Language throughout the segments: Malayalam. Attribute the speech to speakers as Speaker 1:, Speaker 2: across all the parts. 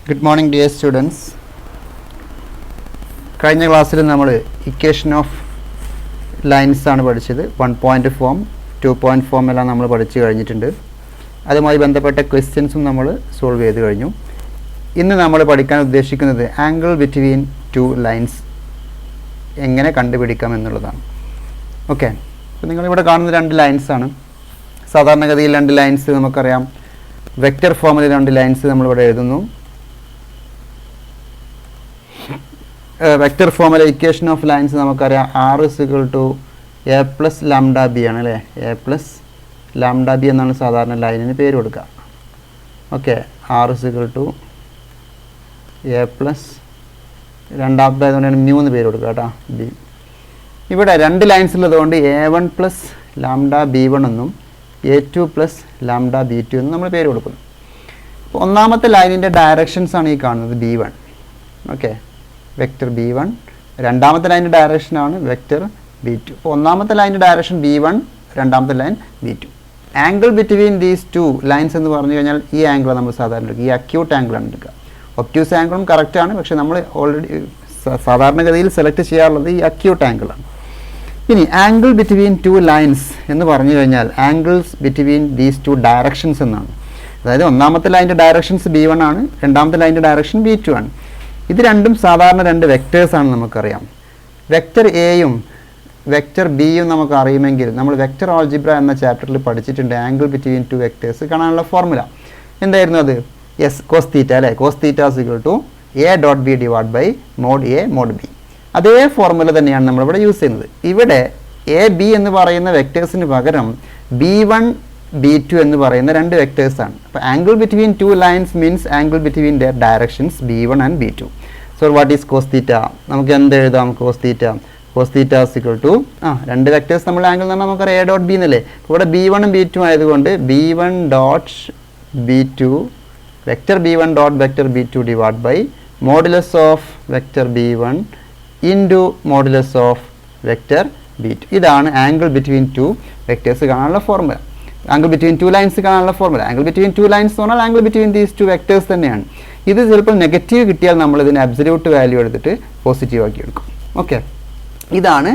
Speaker 1: Good morning dear students. കഴിഞ്ഞ ക്ലാസ്സിൽ നമ്മൾ ഇക്വേഷൻ ഓഫ് ലൈൻസ് ആണ് പഠിച്ചത്. 1 പോയിന്റ് ഫോം, 2 പോയിന്റ് ഫോം എല്ലാം നമ്മൾ പഠിച്ചു കഴിഞ്ഞിട്ടുണ്ട്. അതുമായി ബന്ധപ്പെട്ട ക്വസ്റ്റ്യൻസും നമ്മൾ സോൾവ് ചെയ്ത് കഴിഞ്ഞു. ഇന്ന് നമ്മൾ പഠിക്കാൻ ഉദ്ദേശിക്കുന്നത് ആംഗിൾ ബിറ്റ്വീൻ ടു ലൈൻസ് എങ്ങനെ കണ്ടുപിടിക്കാം എന്നുള്ളതാണ്. ഓക്കെ, അപ്പോൾ നിങ്ങളിവിടെ കാണുന്ന രണ്ട് ലൈൻസ് ആണ്. സാധാരണഗതിയിൽ രണ്ട് ലൈൻസ് നമുക്കറിയാം, വെക്റ്റർ ഫോമിൽ രണ്ട് ലൈൻസ് നമ്മളിവിടെ എഴുതുന്നു. വെക്റ്റർ ഫോമിലെ ഇക്വേഷൻ ഓഫ് ലൈൻസ് നമുക്കറിയാം r = a + λb ആണ് അല്ലേ. a + λb എന്നാണ് സാധാരണ ലൈനിന് പേര് കൊടുക്കുക. ഓക്കെ, r = a + രണ്ടാമത്തേതുകൊണ്ടാണ് മ്യൂ എന്ന് പേര് കൊടുക്കുക കേട്ടോ, b. ഇവിടെ രണ്ട് ലൈൻസ് ഉള്ളതുകൊണ്ട് a1 + λb1 എന്നും a2 + λb2 എന്നും നമ്മൾ പേര് കൊടുക്കുന്നു. അപ്പോൾ ഒന്നാമത്തെ ലൈനിൻ്റെ ഡയറക്ഷൻസ് ആണ് ഈ കാണുന്നത് b1. Okay, vector b1. രണ്ടാമത്തെ ലൈനിൻ്റെ ഡയറക്ഷനാണ് വെക്റ്റർ b2. അപ്പോൾ ഒന്നാമത്തെ ലൈനിൻ്റെ ഡയറക്ഷൻ b1, രണ്ടാമത്തെ line b2. Angle between these to lines എന്ന് പറഞ്ഞു കഴിഞ്ഞാൽ ഈ ആംഗിൾ നമ്മൾ സാധാരണ എടുക്കുക, ഈ അക്യൂട്ട് ആംഗിളാണ് എടുക്കുക. ഒബ്റ്റ്യൂസ് ആംഗിളും കറക്റ്റാണ്, പക്ഷേ നമ്മൾ ഓൾറെഡി സാധാരണഗതിയിൽ സെലക്ട് ചെയ്യാറുള്ളത് ഈ അക്യൂട്ട് ആംഗിളാണ്. ഇനി ആംഗിൾ ബിറ്റ്വീൻ ടു ലൈൻസ് എന്ന് പറഞ്ഞു കഴിഞ്ഞാൽ angles between these to directions എന്നാണ്. അതായത് ഒന്നാമത്തെ ലൈനിൻ്റെ ഡയറക്ഷൻസ് b1 ആണ്, രണ്ടാമത്തെ ലൈനിൻ്റെ ഡയറക്ഷൻ b2 ആണ്. ഇത് രണ്ടും സാധാരണ രണ്ട് വെക്റ്റേഴ്സാണ് നമുക്കറിയാം. വെക്റ്റർ എയും വെക്റ്റർ ബിയും നമുക്ക് അറിയുമെങ്കിൽ നമ്മൾ വെക്റ്റർ ആൾജിബ്ര എന്ന ചാപ്റ്ററിൽ പഠിച്ചിട്ടുണ്ട് ആംഗിൾ ബിറ്റ്വീൻ ടു വെക്റ്റേഴ്സ് കാണാനുള്ള ഫോർമുല. എന്തായിരുന്നു അത്? യെസ്, കോസ് തീറ്റ അല്ലേ. Cos theta = a.b mod a mod b. അതേ ഫോർമുല തന്നെയാണ് നമ്മളിവിടെ യൂസ് ചെയ്യുന്നത്. ഇവിടെ എ ബി എന്ന് പറയുന്ന വെക്റ്റേഴ്സിന് പകരം b1 b2 എന്ന് പറയുന്ന രണ്ട് വെക്റ്റേഴ്സാണ്. അപ്പോൾ angle between two lines means angle between their directions b1 and b2. So what is cos theta? നമുക്ക് എന്ത് എഴുതാം? കോസ് തീറ്റ = രണ്ട് വെക്റ്റേഴ്സ് നമ്മൾ ആംഗിൾ എന്ന് പറഞ്ഞാൽ നമുക്കറിയാം a.b എന്നല്ലേ. ഇവിടെ b1 ഉം b2 ആയതുകൊണ്ട് b1.b2 vector b1 vector b2 divide by modulus of vector b1 into modulus of vector b2. ഇതാണ് ആംഗിൾ ബിറ്റ്വീൻ ടു വെക്റ്റേഴ്സ് കാണാനുള്ള formula. Angle between two lines കാണാനുള്ള formula. Angle between two lines എന്ന് പറഞ്ഞാൽ angle between these two vectors തന്നെയാണ്. ഇത് ചിലപ്പോൾ നെഗറ്റീവ് കിട്ടിയാൽ നമ്മൾ ഇതിന് അബ്സല്യൂട്ട് വാല്യൂ എടുത്തിട്ട് പോസിറ്റീവ് ആക്കി എടുക്കും. ഓക്കെ, ഇതാണ്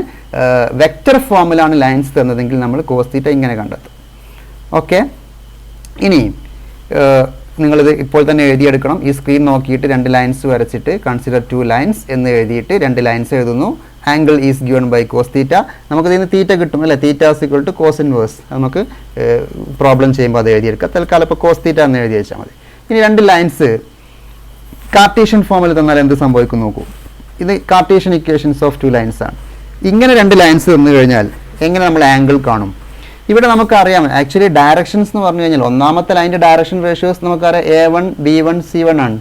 Speaker 1: വെക്റ്റർ ഫോമിലാണ് ലൈൻസ് തന്നതെങ്കിൽ നമ്മൾ കോസ് തീറ്റ ഇങ്ങനെ കണ്ടെത്തും. ഓക്കെ, ഇനി നിങ്ങളിത് ഇപ്പോൾ തന്നെ എഴുതിയെടുക്കണം. ഈ സ്ക്രീൻ നോക്കിയിട്ട് രണ്ട് ലൈൻസ് വരച്ചിട്ട് കൺസിഡർ ടു ലൈൻസ് എന്ന് എഴുതിയിട്ട് രണ്ട് ലൈൻസ് എഴുതുന്നു. Angle is given by cos theta. നമുക്ക് ഇതിന് തീറ്റ കിട്ടും അല്ലേ. Theta = cos inverse. നമുക്ക് പ്രോബ്ലം ചെയ്യുമ്പോൾ അത് എഴുതിയെടുക്കാം. തൽക്കാലം ഇപ്പോൾ കോസ് തീറ്റ എന്ന് എഴുതി വെച്ചാൽ മതി. ഇനി രണ്ട് ലൈൻസ് കാർട്ടീഷ്യൻ ഫോമിൽ തന്നാൽ എന്ത് സംഭവിക്കും നോക്കൂ. ഇത് Cartesian equations of two lines ആണ്. ഇങ്ങനെ രണ്ട് ലൈൻസ് തന്നു കഴിഞ്ഞാൽ എങ്ങനെ നമ്മൾ ആംഗിൾ കാണും? ഇവിടെ നമുക്കറിയാം ആക്ച്വലി ഡയറക്ഷൻസ് എന്ന് പറഞ്ഞു കഴിഞ്ഞാൽ ഒന്നാമത്തെ ലൈനിൻ്റെ ഡയറക്ഷൻ റേഷ്യോസ് നമുക്കറിയാം a1 b1 c1 ആണ്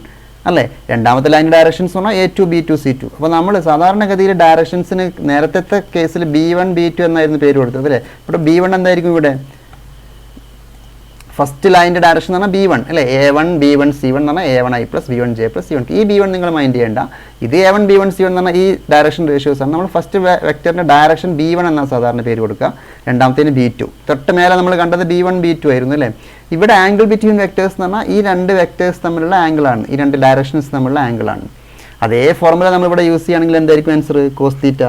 Speaker 1: അല്ലേ. രണ്ടാമത്തെ ലൈനിൻ്റെ ഡയറക്ഷൻസ് പറഞ്ഞാൽ a2 b2 c2. അപ്പോൾ നമ്മൾ സാധാരണഗതിയിൽ ഡയറക്ഷൻസിന് നേരത്തെ കേസിൽ b1 b2 എന്നായിരുന്നു പേര് കൊടുത്തത് അല്ലേ. ഇവിടെ b1 എന്തായിരിക്കും? ഇവിടെ ഫസ്റ്റ് ലൈനിൻ്റെ ഡയറക്ഷൻ എന്ന് പറഞ്ഞാൽ b1 അല്ലേ. a1 b1 c1 എന്ന് പറഞ്ഞാൽ a1i + b1j + c1. ഈ b1 നിങ്ങൾ മൈൻഡ് ചെയ്യേണ്ട. ഇത് a1 b1 c1 എന്ന് പറഞ്ഞാൽ ഈ ഡയറക്ഷൻ റേഷ്യോസ് ആണ്. നമ്മൾ ഫസ്റ്റ് വെക്റ്ററിൻ്റെ ഡയറക്ഷൻ b1 എന്നാണ് സാധാരണ പേര് കൊടുക്കുക. രണ്ടാമത്തേന് b2. തൊട്ട് മേലെ നമ്മൾ കണ്ടത് b1 b2 ആയിരുന്നു അല്ലേ. ഇവിടെ ആംഗിൾ ബിറ്റ്വീൻ വെക്റ്റേഴ്സ് എന്ന് പറഞ്ഞാൽ ഈ രണ്ട് വെക്റ്റേഴ്സ് തമ്മിലുള്ള ആംഗിളാണ്, ഈ രണ്ട് ഡയറക്ഷൻസ് തമ്മിലുള്ള ആംഗിളാണ്. അതേ ഫോർമുല നമ്മളിവിടെ യൂസ് ചെയ്യുകയാണെങ്കിൽ എന്തായിരിക്കും ആൻസർ? കോസ് തീറ്റ.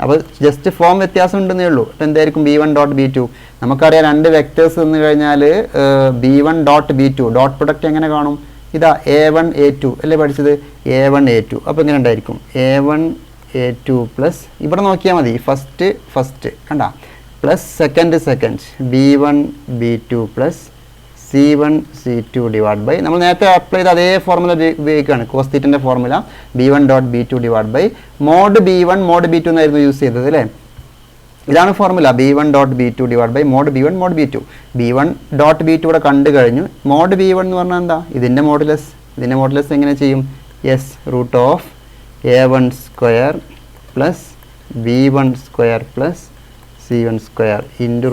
Speaker 1: അപ്പോൾ ജസ്റ്റ് ഫോം വ്യത്യാസം ഉണ്ടെന്നേ ഉള്ളൂ. അപ്പോൾ എന്തായിരിക്കും? b1.b2. നമുക്കറിയാം രണ്ട് വെക്റ്റേഴ്സ് എന്ന് കഴിഞ്ഞാൽ b1.b2 ഡോട്ട് പ്രൊഡക്റ്റ് എങ്ങനെ കാണും? ഇതാ a1 a2 അല്ലേ പഠിച്ചത്. a1 a2. അപ്പോൾ ഇങ്ങനെ ഉണ്ടായിരിക്കും a1 a2 പ്ലസ് ഇവിടെ നോക്കിയാൽ മതി ഫസ്റ്റ് കണ്ട plus second b1 b2 plus c1 c2 divide by നമ്മൾ നേരത്തെ അപ്ലൈ ചെയ്ത അതേ ഫോർമുല ഉപയോഗിക്കുകയാണ്. കോസ് തീറ്റൻ്റെ formula b1.b2 divide by mod b1 mod b2 എന്നായിരുന്നു യൂസ് ചെയ്തത് അല്ലേ. ഇതാണ് formula b1.b2 divide by mod b1 mod b2. b1.b2 ഇവിടെ കണ്ടു കഴിഞ്ഞു. മോഡ് b1 എന്ന് പറഞ്ഞാൽ എന്താ? ഇതിൻ്റെ മോഡുലസ് എങ്ങനെ ചെയ്യും? Yes, √a1² plus b1² plus c1² into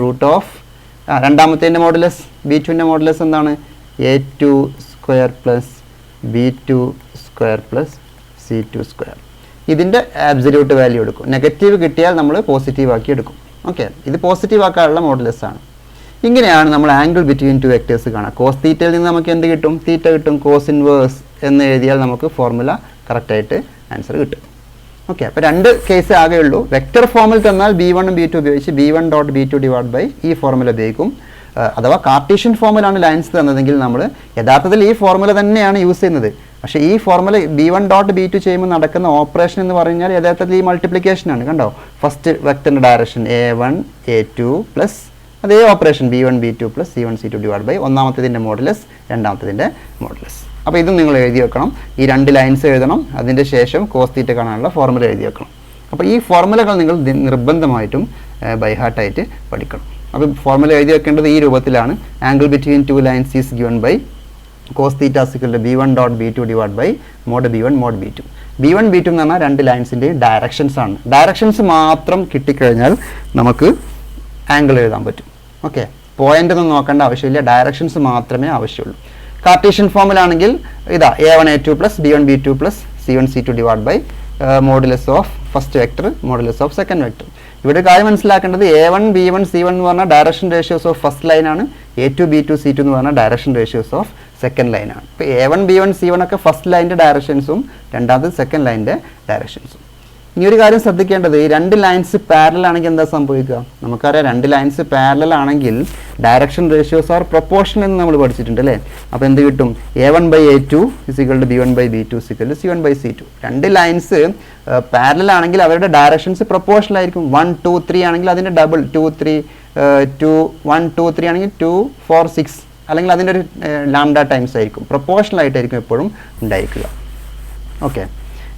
Speaker 1: രണ്ടാമത്തേൻ്റെ മോഡുലസ് b2ൻ്റെ മോഡുലസ് എന്താണ്? a2² plus b2² plus c2². ഇതിൻ്റെ ആബ്സല്യൂട്ട് വാല്യൂ എടുക്കും. നെഗറ്റീവ് കിട്ടിയാൽ നമ്മൾ പോസിറ്റീവ് ആക്കി എടുക്കും. ഓക്കെ, ഇത് പോസിറ്റീവ് ആക്കാനുള്ള മോഡുലസ് ആണ്. ഇങ്ങനെയാണ് നമ്മൾ ആംഗിൾ ബിറ്റ്വീൻ ടു വെക്ടേഴ്സ് കാണുക. കോസ് തീറ്റയിൽ നിന്ന് നമുക്ക് എന്ത് കിട്ടും? തീറ്റ കിട്ടും. കോസ് ഇൻവേഴ്സ് എന്ന് എഴുതിയാൽ നമുക്ക് ഫോർമുല കറക്റ്റായിട്ട് ആൻസർ കിട്ടും. ഓക്കെ, അപ്പോൾ രണ്ട് കേസ് ആകെ ഉള്ളൂ. വെക്റ്റർ ഫോമിൽ തന്നാൽ B1 ഉം B2 ഉപയോഗിച്ച് B1 dot B2 divide by ഈ ഫോർമുല ഉപയോഗിക്കും. അഥവാ കാർട്ടീഷ്യൻ ഫോമിലാണ് ലൈൻസ് തന്നതെങ്കിൽ നമ്മൾ യഥാർത്ഥത്തിൽ ഈ ഫോർമുല തന്നെയാണ് യൂസ് ചെയ്യുന്നത്. പക്ഷേ ഈ ഫോർമുല B1 ഡോട്ട് B2 ചെയ്യുമ്പോൾ നടക്കുന്ന ഓപ്പറേഷൻ എന്ന് പറഞ്ഞാൽ യഥാർത്ഥത്തിൽ ഈ മൾട്ടിപ്ലിക്കേഷനാണ്. കണ്ടോ, ഫസ്റ്റ് വെക്ടറിൻ്റെ ഡയറക്ഷൻ A1 A2 പ്ലസ് അതേ operation B1 B2 plus C1 C2 divide by ഒന്നാമത്തതിൻ്റെ മോഡുലസ് രണ്ടാമത്തതിൻ്റെ മോഡുലസ്. അപ്പോൾ ഇതും നിങ്ങൾ എഴുതി വെക്കണം. ഈ രണ്ട് ലൈൻസ് എഴുതണം. അതിൻ്റെ ശേഷം കോസ് തീറ്റ കാണാനുള്ള ഫോർമുല എഴുതി വെക്കണം. അപ്പോൾ ഈ ഫോർമുലകൾ നിങ്ങൾ നിർബന്ധമായിട്ടും ബൈഹാർട്ടായിട്ട് പഠിക്കണം. അപ്പോൾ ഫോർമുല എഴുതി വെക്കേണ്ടത് ഈ രൂപത്തിലാണ്. Angle between two lines is given by cos theta equal to B1 dot B2 divide by mod B1 mod B2. B1 B2 എന്ന് പറഞ്ഞാൽ രണ്ട് ലൈൻസിൻ്റെയും ഡയറക്ഷൻസ് ആണ്. ഡയറക്ഷൻസ് മാത്രം കിട്ടിക്കഴിഞ്ഞാൽ നമുക്ക് ആംഗിൾ എഴുതാൻ പറ്റും. ഓക്കെ, പോയിന്റ് ഒന്നും നോക്കേണ്ട ആവശ്യമില്ല, ഡയറക്ഷൻസ് മാത്രമേ ആവശ്യമുള്ളൂ. കാർട്ടീഷ്യൻ ഫോമിലാണെങ്കിൽ ഇതാ A1 A2 plus B1 B2 plus C1 C2 divide by modulus of first vector modulus of second vector. ഇവിടെ കാര്യം മനസ്സിലാക്കേണ്ടത് A1 B1 C1 എന്ന് പറഞ്ഞാൽ ഡയറക്ഷൻ റേഷ്യോസ് ഓഫ് ഫസ്റ്റ് ലൈനാണ്. A2 B2 C2 എന്ന് പറഞ്ഞാൽ ഡയറക്ഷൻ റേഷ്യോസ് ഓഫ് സെക്കൻഡ് ലൈനാണ്. ഇപ്പോൾ A1 B1 C1 ഒക്കെ ഫസ്റ്റ് ലൈനിൻ്റെ ഡയറക്ഷൻസും രണ്ടാമത് സെക്കൻഡ് ലൈനിൻ്റെ ഡയറക്ഷൻസും. ഇനി ഒരു കാര്യം ശ്രദ്ധിക്കേണ്ടത്, ഈ രണ്ട് ലൈൻസ് പാരലൽ ആണെങ്കിൽ എന്താ സംഭവിക്കുക? നമുക്കറിയാം, രണ്ട് ലൈൻസ് പാരലൽ ആണെങ്കിൽ ഡയറക്ഷൻ റേഷ്യോസ് ആർ പ്രൊപ്പോർഷൻ എന്ന് നമ്മൾ പഠിച്ചിട്ടുണ്ട് അല്ലേ? അപ്പോൾ എന്ത് കിട്ടും? A1 by A2 is equal to B1 by B2 is equal to C1 by C2. രണ്ട് ലൈൻസ് പാരലൽ ആണെങ്കിൽ അവരുടെ ഡയറക്ഷൻസ് പ്രൊപ്പോർഷണൽ ആയിരിക്കും. 1 2 3 ആണെങ്കിൽ അതിൻ്റെ ഡബിൾ 2 3 2 1 2 3 ആണെങ്കിൽ 2 4 6 അല്ലെങ്കിൽ അതിൻ്റെ ഒരു ലാംഡ ടൈംസ് ആയിരിക്കും. പ്രൊപ്പോർഷണൽ ആയിട്ടായിരിക്കും എപ്പോഴും ഉണ്ടായിരിക്കുക. ഓക്കെ,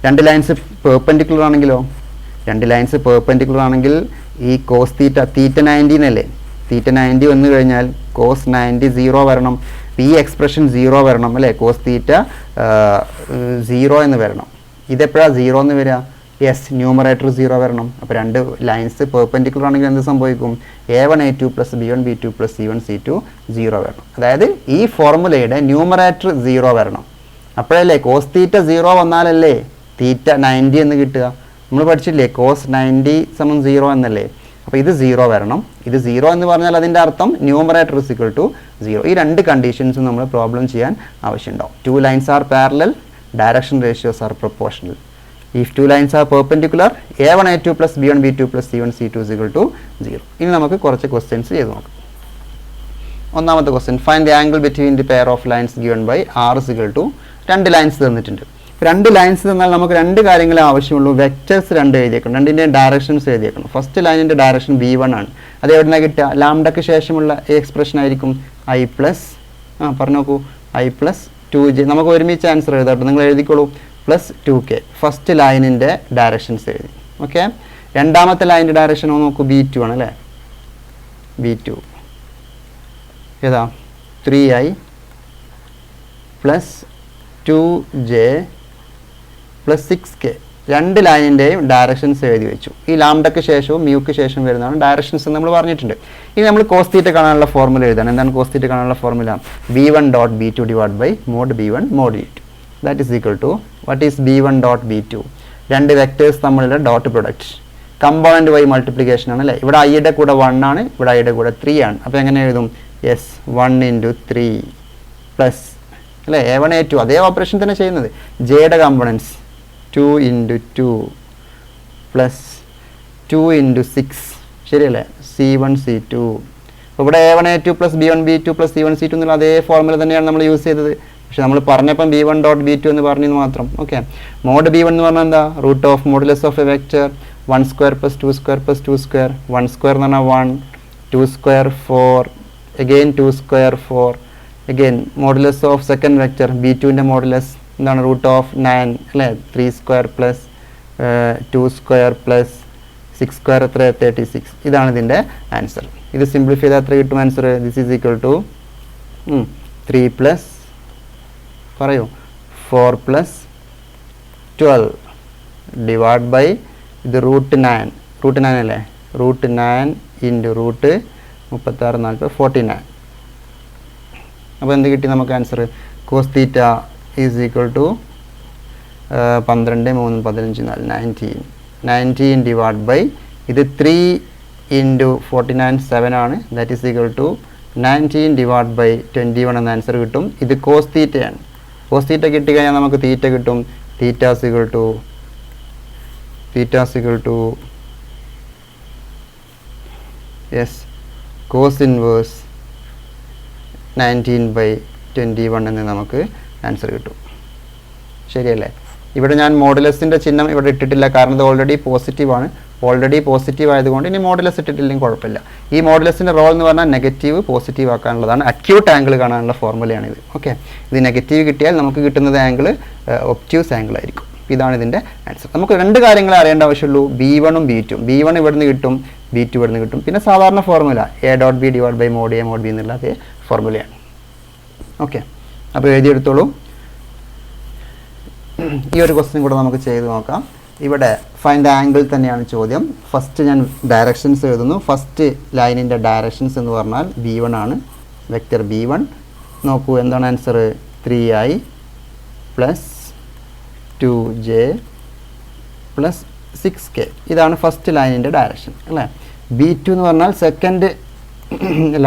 Speaker 1: രണ്ട് ലൈൻസ് പെർപെൻഡിക്കുലർ ആണെങ്കിലോ? രണ്ട് ലൈൻസ് പെർപെൻഡിക്കുലർ ആണെങ്കിൽ ഈ കോസ് തീറ്റ 90 എന്നല്ലേ? തീറ്റ 90 വന്നു കഴിഞ്ഞാൽ കോസ് 90 0 വരണം. ഈ എക്സ്പ്രഷൻ 0 വരണം അല്ലേ? കോസ് തീറ്റ 0 എന്ന് വരണം. ഇതെപ്പോഴാണ് 0 എന്ന് വരിക? യെസ്, ന്യൂമറേറ്റർ 0 വരണം. അപ്പോൾ രണ്ട് ലൈൻസ് പെർപെൻഡിക്കുലർ ആണെങ്കിൽ എന്ത് സംഭവിക്കും? A1 A2 plus B1 B2 plus C1 C2 0 വരണം. അതായത് ഈ ഫോർമുലയുടെ ന്യൂമറേറ്റർ 0 വരണം. അപ്പോഴല്ലേ കോസ് തീറ്റ 0 വന്നാലല്ലേ തീറ്റ 90 എന്ന് കിട്ടുക? നമ്മൾ പഠിച്ചില്ലേ കോസ് 90 സമം 0 എന്നല്ലേ? അപ്പോൾ ഇത് 0 വരണം. ഇത് 0 എന്ന് പറഞ്ഞാൽ അതിൻ്റെ അർത്ഥം ന്യൂമറേറ്റർ ഇസ് ഈക്വൽ ടു 0. ഈ രണ്ട് കണ്ടീഷൻസും നമ്മൾ പ്രോബ്ലം ചെയ്യാൻ ആവശ്യമുണ്ടാവും. Two lines are parallel, direction ratios are proportional. If two lines are perpendicular, A1 A2 plus B1 B2 plus C1 C2 is equal to 0. ഇനി നമുക്ക് കുറച്ച് ക്വസ്റ്റ്യൻസ് ചെയ്ത് നോക്കാം. ഒന്നാമത്തെ question, find the angle between the pair of lines given by R is equal to രണ്ട് ലൈൻസ് തന്നിട്ടുണ്ട്. രണ്ട് ലൈൻസ് തന്നാൽ നമുക്ക് രണ്ട് കാര്യങ്ങളെ ആവശ്യമുള്ളൂ. വെക്റ്റേഴ്സ് രണ്ട് എഴുതിയേക്കണം, രണ്ടിൻ്റെയും ഡയറക്ഷൻസ് എഴുതിയേക്കണം. ഫസ്റ്റ് ലൈനിൻ്റെ ഡയറക്ഷൻ B1 ആണ്. അത് എവിടെ നിന്നാണ് കിട്ടുക? ലാംഡയ്ക്ക് ശേഷമുള്ള എക്സ്പ്രഷൻ ആയിരിക്കും I പ്ലസ് പറഞ്ഞു നോക്കൂ I പ്ലസ് 2j. നമുക്ക് ഒരുമിച്ച് ആൻസർ എഴുതാട്ടോ, നിങ്ങൾ എഴുതിക്കോളൂ. പ്ലസ് 2k ഫസ്റ്റ് ലൈനിൻ്റെ ഡയറക്ഷൻസ് എഴുതി. ഓക്കെ, രണ്ടാമത്തെ ലൈനിൻ്റെ ഡയറക്ഷൻ നോക്കൂ B2 ആണ് അല്ലേ? B2 ഏതാ? 3i plus 2j plus 6k. രണ്ട് ലൈനിൻ്റെയും ഡയറക്ഷൻസ് എഴുതി വെച്ചു. ഈ ലാംഡയ്ക്ക് ശേഷവും മ്യൂക്ക് ശേഷം വരുന്നതാണ് ഡയറക്ഷൻസ് എന്ന് നമ്മൾ പറഞ്ഞിട്ടുണ്ട്. ഇനി നമ്മൾ കോസ് തീറ്റ കാണാനുള്ള ഫോർമുല എഴുതാണ്. എന്താണ് കോസ് തീറ്റ കാണാനുള്ള formula? B1 dot B2 divide by mod B1 mod B2. That is equal to what is B1 dot B2? രണ്ട് വെക്ടേഴ്സ് തമ്മിലുള്ള dot product. Component wise multiplication ആണ് അല്ലേ? ഇവിടെ ഐയുടെ കൂടെ 1 ആണ്, ഇവിടെ ഐയുടെ കൂടെ 3 ആണ്. അപ്പോൾ എങ്ങനെ എഴുതും? യെസ്, 1 × 3 പ്ലസ് അല്ലേ A1 A2 അതേ ഓപ്പറേഷൻ തന്നെ ചെയ്യുന്നത്. ജെയുടെ കമ്പോണൻസ് 2 × 2 പ്ലസ് 2 × 6 ശരിയല്ലേ? C1 C2. അപ്പോൾ ഇവിടെ A1 A2 plus B1 B2 plus C1 C2 എന്നുള്ള അതേ ഫോർമുല തന്നെയാണ് നമ്മൾ യൂസ് ചെയ്തത്. പക്ഷെ നമ്മൾ പറഞ്ഞപ്പം B1 ഡോട്ട് B2 എന്ന് പറഞ്ഞത് മാത്രം. ഓക്കെ, മോഡ് B1 എന്ന് പറഞ്ഞാൽ എന്താ? Root of modulus of a vector 1 square plus 2 square plus 2 square. 1 square എന്ന് പറഞ്ഞാൽ 1, 2 square 4, again 2 square 4, again modulus of second vector B2ൻ്റെ മോഡുലസ് എന്താണ്? റൂട്ട് ഓഫ് 9 അല്ലേ? 3 square plus 2 square plus 6 square എത്ര? 36. ഇതാണ് ഇതിൻ്റെ ആൻസർ. ഇത് സിംപ്ലിഫൈ ചെയ്താൽ എത്ര കിട്ടും answer? This is equal to 3 plus പറയൂ 4 പ്ലസ് 12 ഡിവൈഡ് ബൈ ഇത് റൂട്ട് 9 അല്ലേ? Root 9 into root 36 40 49. അപ്പോൾ എന്ത് കിട്ടി നമുക്ക് answer? Cos theta is equal to 12 3 15 4 19 divide by ഇത് 3 × 49 7 ആണ്. That is equal to 19 divide by 21 എന്ന ആൻസർ കിട്ടും. ഇത് കോസ് തീറ്റയാണ്. കോസ് തീറ്റ കിട്ടിക്കഴിഞ്ഞാൽ നമുക്ക് തീറ്റ കിട്ടും. തീറ്റ സികൾ ടു യെസ് കോസ് ഇൻവേഴ്സ് 19/21 എന്ന് നമുക്ക് ആൻസർ കിട്ടും. ശരിയല്ലേ? ഇവിടെ ഞാൻ മോഡുലസിൻ്റെ ചിഹ്നം ഇവിടെ ഇട്ടിട്ടില്ല, കാരണം ഇത് ഓൾറെഡി പോസിറ്റീവ് ആയതുകൊണ്ട് ഇനി മോഡുലസ് ഇട്ടിട്ടില്ലെങ്കിൽ കുഴപ്പമില്ല. ഈ മോഡുലസിൻ്റെ റോൾ എന്ന് പറഞ്ഞാൽ നെഗറ്റീവ് പോസിറ്റീവ് ആക്കാനുള്ളതാണ്. അക്യൂട്ട് ആംഗിൾ കാണാനുള്ള ഫോർമുലയാണിത്. ഓക്കെ, ഇത് നെഗറ്റീവ് കിട്ടിയാൽ നമുക്ക് കിട്ടുന്നത് ആംഗിൾ ഒബ്റ്റ്യൂസ് ആംഗിൾ ആയിരിക്കും. ഇതാണ് ഇതിൻ്റെ ആൻസർ. നമുക്ക് രണ്ട് കാര്യങ്ങൾ അറിയേണ്ട ആവശ്യമുള്ളൂ, B1 ഉം B2. B1 ഇവിടുന്ന് കിട്ടും, B2 ഇവിടുന്ന് കിട്ടും. പിന്നെ സാധാരണ formula A.B divide by mod A mod B എന്നുള്ള അതേ ഫോർമുലയാണ്. ഓക്കെ, അപ്പോൾ എഴുതിയെടുത്തോളൂ. ഈ ഒരു ക്വസ്റ്റ്യൻ കൂടെ നമുക്ക് ചെയ്ത് നോക്കാം. ഇവിടെ ഫൈൻഡ് ദ ആംഗിൾ തന്നെയാണ് ചോദ്യം. ഫസ്റ്റ് ഞാൻ ഡയറക്ഷൻസ് എഴുതുന്നു. ഫസ്റ്റ് ലൈനിൻ്റെ ഡയറക്ഷൻസ് എന്ന് പറഞ്ഞാൽ B1 ആണ്. വെക്റ്റർ B1 നോക്കൂ, എന്താണ് answer? 3i plus 2j plus 6k. ഇതാണ് ഫസ്റ്റ് ലൈനിൻ്റെ ഡയറക്ഷൻ അല്ലേ. B2 എന്ന് പറഞ്ഞാൽ സെക്കൻഡ്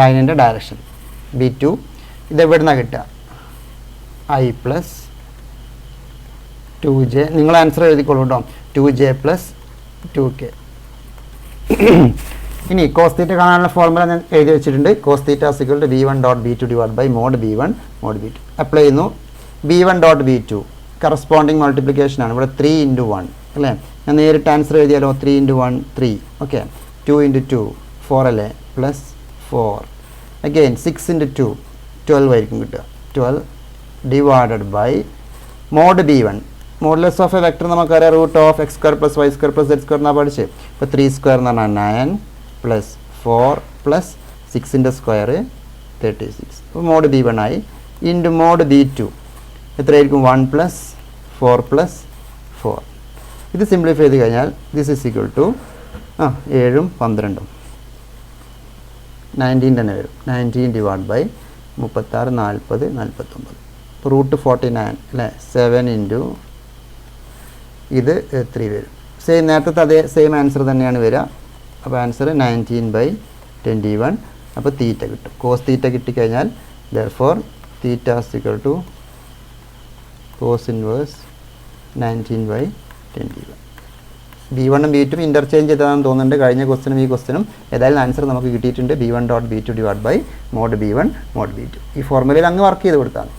Speaker 1: ലൈനിൻ്റെ ഡയറക്ഷൻ. B2 ഇത് എവിടുന്നാണ് കിട്ടുക? i plus 2j. നിങ്ങൾ ആൻസർ എഴുതിക്കോളൂ കേട്ടോ. 2j plus 2k. ഇനി കോസ് തീറ്റ കാണാനുള്ള ഫോർമുല ഞാൻ എഴുതി വെച്ചിട്ടുണ്ട്. Cos theta is equal to B1 dot B2 divide by mod B1 mod B2. Apply ചെയ്യുന്നു. B1 dot B2 corresponding multiplication ആണ്. ഇവിടെ 3 × 1 അല്ലേ. ഞാൻ നേരിട്ട് ആൻസർ എഴുതിയാലോ? 3 × 1 3. ഓക്കെ, 2 × 2 4 അല്ലേ, പ്ലസ് 4 അഗെയിൻ 6 × 2 12 ആയിരിക്കും കിട്ടുക. 12 divided by mod B1. Modulus of a vector നമുക്കറിയാം, root of x² plus y² plus z² എന്നാണ് പഠിച്ച്. ഇപ്പോൾ 3² എന്ന് പറഞ്ഞാൽ 9 പ്ലസ് 4 പ്ലസ് 6ൻ്റെ സ്ക്വയർ 36. അപ്പോൾ മോഡ് B1 ആയി. ഇൻറ്റു മോഡ് B2 എത്രയായിരിക്കും? 1 പ്ലസ് 4 പ്ലസ് 4. ഇത് സിംപ്ലിഫൈ ചെയ്ത് കഴിഞ്ഞാൽ ദിസ് ഈസ് ഈക്വൽ ടു 7 12 19 തന്നെ വരും. 19 ഡിവൈഡ് ബൈ 36 40 49 റൂട്ട് 49 അല്ലേ. 7 ഇൻറ്റു ഇത് 3 വരും. നേരത്തെ അതേ സെയിം ആൻസർ തന്നെയാണ് വരിക. അപ്പോൾ ആൻസർ 19/21. അപ്പോൾ തീറ്റ കിട്ടും. കോസ് തീറ്റ കിട്ടിക്കഴിഞ്ഞാൽ therefore theta equal to cos inverse 19/21. B1 ഉം B2 ഇൻ്റർചേഞ്ച് ചെയ്തതാണെന്ന് തോന്നുന്നുണ്ട്. കഴിഞ്ഞ ക്വസ്റ്റ്യനും ഈ ക്വസ്റ്റ്യനും ഏതായാലും ആൻസർ നമുക്ക് കിട്ടിയിട്ടുണ്ട്. B1 dot B2 divide by mod B1 mod B2. ഈ ഫോർമുലയിൽ അങ്ങ് വർക്ക് ചെയ്ത് കൊടുത്താണ്.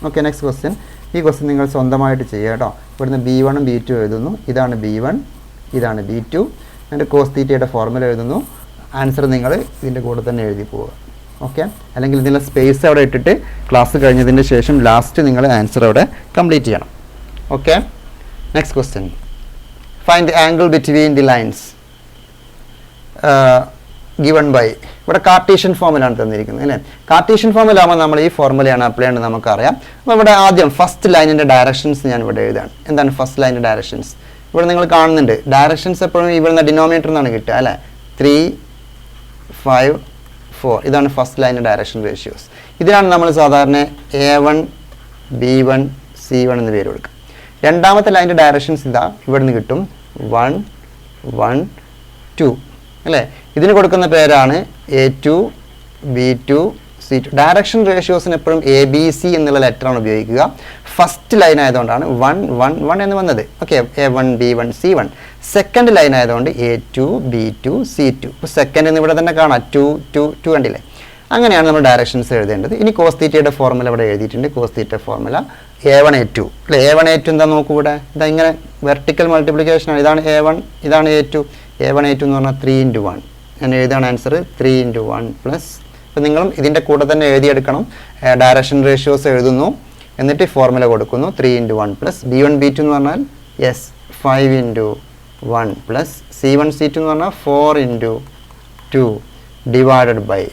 Speaker 1: Okay, next question. ഈ ക്വസ്റ്റ്യൻ നിങ്ങൾ സ്വന്തമായിട്ട് ചെയ്യുക കേട്ടോ. ഇവിടുന്ന് B1 ഉം B2 എഴുതുന്നു. ഇതാണ് B1, ഇതാണ് B2. അതിൻ്റെ കോസ് തീറ്റയുടെ ഫോർമുല എഴുതുന്നു. ആൻസർ നിങ്ങൾ ഇതിൻ്റെ കൂടെ തന്നെ എഴുതി പോവുക. ഓക്കെ, അല്ലെങ്കിൽ ഇതിൻ്റെ സ്പേസ് അവിടെ ഇട്ടിട്ട് ക്ലാസ് കഴിഞ്ഞതിന് ശേഷം ലാസ്റ്റ് നിങ്ങൾ ആൻസർ അവിടെ കംപ്ലീറ്റ് ചെയ്യണം. Okay, next question. Find the angle between the lines given by. ഇവിടെ കാർട്ടീഷ്യൻ ഫോമിലാണ് തന്നിരിക്കുന്നത് അല്ലേ. കാർട്ടീഷ്യൻ ഫോമിലാകുമ്പോൾ നമ്മൾ ഈ ഫോർമുലയാണ് അപ്ലൈ ചെയ്യേണ്ടത് നമുക്കറിയാം. അപ്പോൾ ഇവിടെ ആദ്യം ഫസ്റ്റ് ലൈനിൻ്റെ ഡയറക്ഷൻസ് ഞാൻ ഇവിടെ എഴുതാണ്. എന്താണ് ഫസ്റ്റ് ലൈനിൻ്റെ ഡയറക്ഷൻസ്? ഇവിടെ നിങ്ങൾ കാണുന്നുണ്ട് ഡയറക്ഷൻസ് എപ്പോഴും ഇവിടുന്ന് ഡിനോമിനേറ്റർ എന്നാണ് കിട്ടുക അല്ലേ. 3 5 4 ഇതാണ് ഫസ്റ്റ് ലൈനിൻ്റെ ഡയറക്ഷൻ റേഷ്യോസ്. ഇതിനാണ് നമ്മൾ സാധാരണ A1 B1 C1 എന്ന് പേര് കൊടുക്കുക. രണ്ടാമത്തെ ലൈനിൻ്റെ ഡയറക്ഷൻസ് ഇതാ ഇവിടുന്ന് കിട്ടും 1 1 2 അല്ലേ. ഇതിന് കൊടുക്കുന്ന പേരാണ് A2 B2 C2. ഡയറക്ഷൻ റേഷ്യോസിന് എപ്പോഴും ABC എന്നുള്ള ലെറ്ററാണ് ഉപയോഗിക്കുക. ഫസ്റ്റ് ലൈൻ ആയതുകൊണ്ടാണ് 1 1 1 എന്ന് വന്നത്. Okay, A1 B1 C1. Second line ആയതുകൊണ്ട് A2 B2 C2. ഇപ്പോൾ സെക്കൻഡ് എന്ന് ഇവിടെ തന്നെ കാണാം 2 2 2 കണ്ടില്ലേ. അങ്ങനെയാണ് നമ്മൾ ഡയറക്ഷൻസ് എഴുതേണ്ടത്. ഇനി കോസ് തീറ്റയുടെ ഫോർമുല ഇവിടെ എഴുതിയിട്ടുണ്ട്. Cos theta formula A1 A2 അല്ലേ. A1 A2 എന്താ നോക്കൂ ഇവിടെ. ഇതാ ഇങ്ങനെ വെർട്ടിക്കൽ മൾട്ടിപ്ലിക്കേഷനാണ്. ഇതാണ് A1, ഇതാണ് A2. A1 A2 എന്ന് പറഞ്ഞാൽ 3 × 1. ഞാൻ എഴുതാണ് ആൻസർ 3 × 1 പ്ലസ്. അപ്പോൾ നിങ്ങളും ഇതിൻ്റെ കൂടെ തന്നെ എഴുതിയെടുക്കണം. ഡയറക്ഷൻ റേഷ്യോസ് എഴുതുന്നു, എന്നിട്ട് ഫോർമുല കൊടുക്കുന്നു. 3 × 1 പ്ലസ് B1 B2 എന്ന് പറഞ്ഞാൽ 5 × 1 പ്ലസ് C1 C2 എന്ന് പറഞ്ഞാൽ 4 × 2 ഡിവൈഡഡ് ബൈ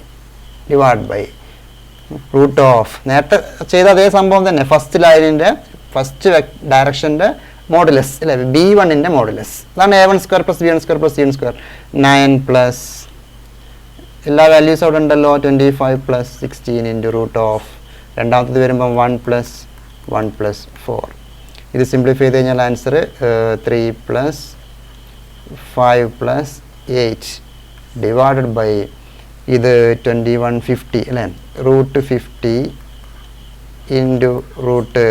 Speaker 1: റൂട്ട് ഓഫ് നേരത്തെ ചെയ്ത അതേ സംഭവം തന്നെ. ഫസ്റ്റ് ലൈനിൻ്റെ ഫസ്റ്റ് ഡയറക്ഷൻ്റെ മോഡുലസ് അല്ലേ, B1ൻ്റെ മോഡുലസ്. അതാണ് A1² plus B1² plus C1². 9 plus എല്ലാ വാല്യൂസ് അവിടെ ഉണ്ടല്ലോ. 25 പ്ലസ് 16 ഇൻറ്റു റൂട്ട് ഓഫ്. രണ്ടാമത്തത് വരുമ്പം 1 പ്ലസ് 4. ഇത് സിംപ്ലിഫൈ ചെയ്ത് കഴിഞ്ഞാൽ answer 3 plus 5 plus 8 divided by ഇത് 2150 അല്ലേ, റൂട്ട് 50 ഇൻറ്റു റൂട്ട്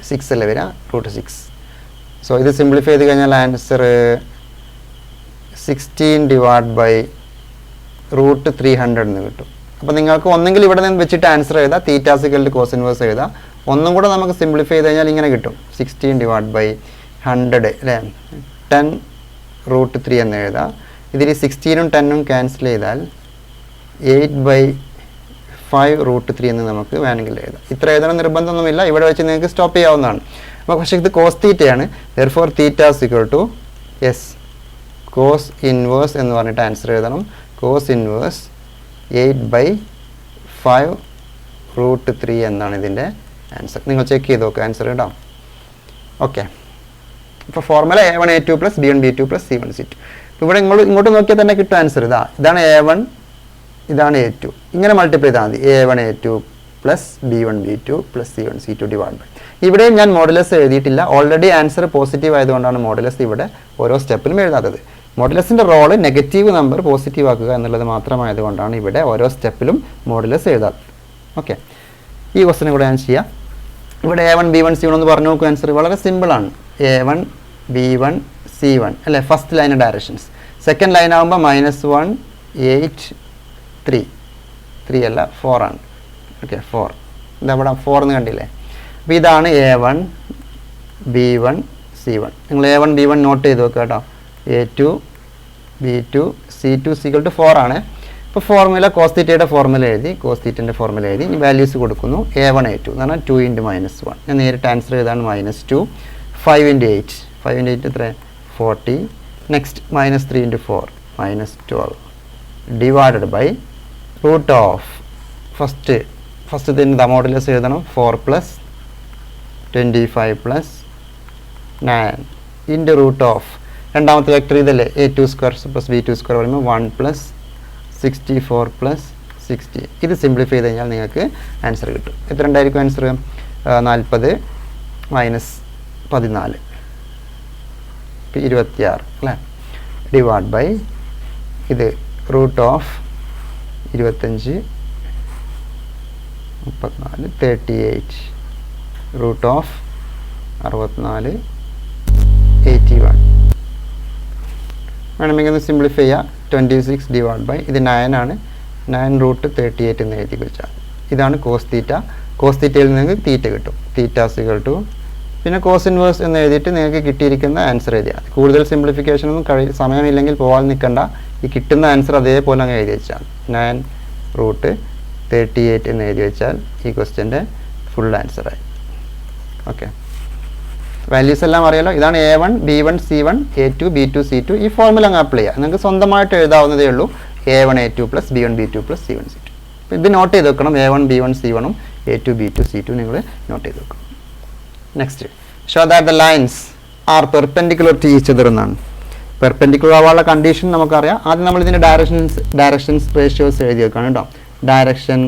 Speaker 1: 6 അല്ലേ വരിക, റൂട്ട് 6. സോ ഇത് സിംപ്ലിഫൈ ചെയ്ത് കഴിഞ്ഞാൽ ആൻസർ 16 ഡിവൈഡ് ബൈ റൂട്ട് 300 എന്ന് കിട്ടും. അപ്പോൾ നിങ്ങൾക്ക് ഒന്നെങ്കിൽ ഇവിടെ നിന്ന് വെച്ചിട്ട് ആൻസർ എഴുതാം, തീറ്റാസിക്കലിൽ കോസ് ഇൻവേഴ്സ് എഴുതാം. ഒന്നും കൂടെ നമുക്ക് സിംപ്ലിഫൈ ചെയ്ത് കഴിഞ്ഞാൽ ഇങ്ങനെ കിട്ടും, 16 ഡിവൈഡ് ബൈ 100 അല്ലേ, 10 റൂട്ട് 3 എന്ന് എഴുതാം. ഇതിൽ 16ഉം 10ഉം ക്യാൻസൽ ചെയ്താൽ 8/5 റൂട്ട് 3 എന്ന് നമുക്ക് വേണമെങ്കിൽ എഴുതാം. ഇത്ര എഴുതണം നിർബന്ധമൊന്നുമില്ല, ഇവിടെ വെച്ച് നിങ്ങൾക്ക് സ്റ്റോപ്പ് ചെയ്യാവുന്നതാണ്. അപ്പോൾ പക്ഷേ ഇത് കോസ് തീറ്റയാണ്. Therefore theta equal to yes cos inverse എന്ന് പറഞ്ഞിട്ട് ആൻസർ എഴുതണം. കോസ് ഇൻവേഴ്സ് 8/5 റൂട്ട് 3 എന്നാണ് ഇതിൻ്റെ ആൻസർ. നിങ്ങൾ ചെക്ക് ചെയ്ത് നോക്കുക ആൻസർ ഇടാം. ഓക്കെ, ഇപ്പോൾ formula A1 A2 plus B1 B2 plus C1 C2. ഇപ്പോൾ ഇവിടെ ഇങ്ങോട്ട് നോക്കിയാൽ തന്നെ കിട്ടും ആൻസർ. ഇതാണ് A1, ഇതാണ് A2. ഇങ്ങനെ മൾട്ടിപ്ലൈ ചെയ്താൽ മതി. A1 A2 plus B1 B2 plus C1 C2 divide by. ഇവിടെയും ഞാൻ മോഡുലസ് എഴുതിയിട്ടില്ല, ഓൾറെഡി ആൻസർ പോസിറ്റീവ് ആയതുകൊണ്ടാണ് മോഡുലസ് ഇവിടെ ഓരോ സ്റ്റെപ്പിലും എഴുതാത്തത്. മോഡുലസിൻ്റെ റോള് നെഗറ്റീവ് നമ്പർ പോസിറ്റീവ് ആക്കുക എന്നുള്ളത് മാത്രമായതുകൊണ്ടാണ് ഇവിടെ ഓരോ സ്റ്റെപ്പിലും മോഡുലസ് എഴുതാത്തത്. ഓക്കെ, ഈ ക്വസ്റ്റ്യൻ കൂടെ ഞാൻ ചെയ്യാം. ഇവിടെ A1 B1 C1 എന്ന് പറഞ്ഞു നോക്കുക. ആൻസർ വളരെ സിമ്പിളാണ്. A1 B1 C1 അല്ലേ, first line directions. Second line ആകുമ്പോൾ -1 8 3 അല്ല 4 ആണ്. ഓക്കെ, 4 ഇതവിടെ 4 എന്ന് കണ്ടില്ലേ. അപ്പോൾ ഇതാണ് A1 B1 C1. നിങ്ങൾ A1 B1 നോട്ട് ചെയ്ത് വെക്കുക കേട്ടോ. A2 B2 C2 = 4 ആണ്. ഇപ്പോൾ ഫോർമുല കോസ് തീറ്റയുടെ ഫോർമുല എഴുതി, കോസ് തീറ്റൻ്റെ ഫോർമുല എഴുതി, ഈ വാല്യൂസ് കൊടുക്കുന്നു. A1 A2 എന്ന് പറഞ്ഞാൽ 2 × -1. ഞാൻ നേരിട്ട് ആൻസർ ചെയ്താണ് -2. 5 × 8 5 × 8 എത്ര 40. Next -3 × 4 -12 divided by root of ഫസ്റ്റത്തിൻ്റെ മോഡുലസ് എഴുതണം. 4 + 25 + 9 ഇൻറ്റു റൂട്ട് ഓഫ് രണ്ടാമത്തെ വെക്ടർ ഇതല്ലേ, A2² + B2² പറയുമ്പോൾ 1 + 64 + 60. ഇത് സിംപ്ലിഫൈ ചെയ്ത് കഴിഞ്ഞാൽ നിങ്ങൾക്ക് ആൻസർ കിട്ടും. എത്ര ഉണ്ടായിരിക്കും ആൻസർ? 40 - 14 26 അല്ലേ, ഡിവൈഡ് ബൈ ഇത് റൂട്ട് ഓഫ് 25 34 38 റൂട്ട് ഓഫ് 64 81. വേണമെങ്കിൽ ഒന്ന് സിംപ്ലിഫൈ ചെയ്യുക. 26 ഡിവൈഡ് ബൈ ഇത് 9 ആണ്, 9 റൂട്ട് 38 എന്ന് എഴുതി വെച്ചാൽ ഇതാണ് കോസ് തീറ്റ. കോസ് തീറ്റയിൽ നിങ്ങൾക്ക് തീറ്റ കിട്ടും. തീറ്റ = പിന്നെ കോസ് ഇൻവേഴ്സ് എന്ന് എഴുതിയിട്ട് നിങ്ങൾക്ക് കിട്ടിയിരിക്കുന്ന ആൻസർ എഴുതിയാൽ. കൂടുതൽ സിംപ്ലിഫിക്കേഷൻ ഒന്നും സമയമില്ലെങ്കിൽ പോകാൻ നിൽക്കണ്ട. ഈ കിട്ടുന്ന ആൻസർ അതേപോലെ അങ്ങ് എഴുതി വെച്ചാൽ 9 റൂട്ട് 38 എന്ന് എഴുതി വെച്ചാൽ ഈ ക്വസ്റ്റ്യൻ്റെ ഫുൾ ആൻസറായി. ഓക്കെ, വാല്യൂസ് എല്ലാം അറിയാലോ. ഇതാണ് A1 B1 C1 A2 B2 C2. ഈ ഫോർമുല അങ്ങ് അപ്ലൈ ചെയ്യുക. നിങ്ങൾക്ക് സ്വന്തമായിട്ട് എഴുതാവുന്നതേ ഉള്ളൂ. A1 A2 plus B1 B2 plus C1 C2. അപ്പോൾ ഇത് നോട്ട് ചെയ്ത് വെക്കണം. A1 B1 C1 A2 B2 C2 നിങ്ങൾ നോട്ട് ചെയ്ത് വെക്കണം. Next, show that the lines are perpendicular to each other എന്നാണ്. പെർപെൻഡിക്കുലർ ആവാനുള്ള കണ്ടീഷൻ നമുക്കറിയാം. ആദ്യം നമ്മൾ ഇതിൻ്റെ ഡയറക്ഷൻസ് റേഷ്യോസ് എഴുതി വെക്കണം കേട്ടോ. ഡയറക്ഷൻ